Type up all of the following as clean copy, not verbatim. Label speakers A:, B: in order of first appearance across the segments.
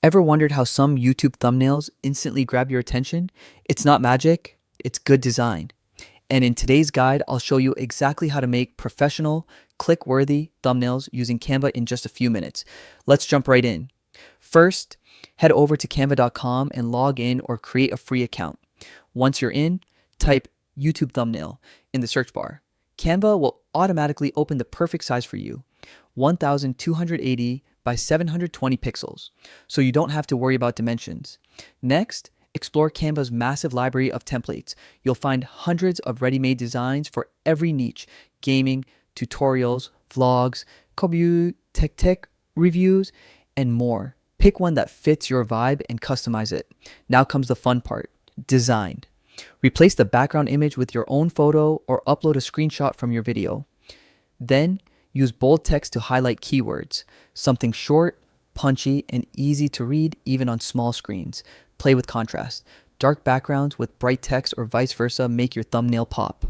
A: Ever wondered how some YouTube thumbnails instantly grab your attention? It's not magic, it's good design. And in today's guide, I'll show you exactly how to make professional, click-worthy thumbnails using Canva in just a few minutes. Let's jump right in. First, head over to canva.com and log in or create a free account. Once you're in, type YouTube thumbnail in the search bar. Canva will automatically open the perfect size for you, 1280 by 720 pixels, so you don't have to worry about dimensions. Next, explore Canva's massive library of templates. You'll find hundreds of ready-made designs for every niche: gaming, tutorials, vlogs, commute, tech reviews, and more. Pick one that fits your vibe and customize it. Now comes the fun part: design. Replace the background image with your own photo or upload a screenshot from your video. Then, use bold text to highlight keywords. Something short, punchy, and easy to read even on small screens. Play with contrast. Dark backgrounds with bright text or vice versa make your thumbnail pop.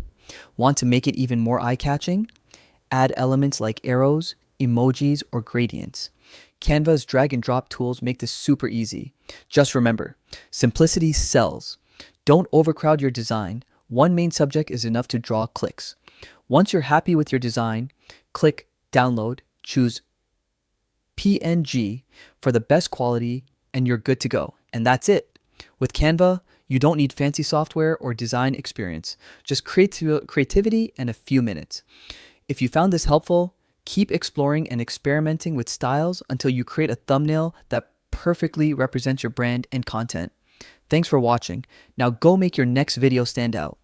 A: Want to make it even more eye-catching? Add elements like arrows, emojis, or gradients. Canva's drag and drop tools make this super easy. Just remember, simplicity sells. Don't overcrowd your design. One main subject is enough to draw clicks. Once you're happy with your design, click Download, choose PNG for the best quality, and you're good to go. And that's it. With Canva, you don't need fancy software or design experience, just creativity and a few minutes. If you found this helpful, keep exploring and experimenting with styles until you create a thumbnail that perfectly represents your brand and content. Thanks for watching. Now go make your next video stand out.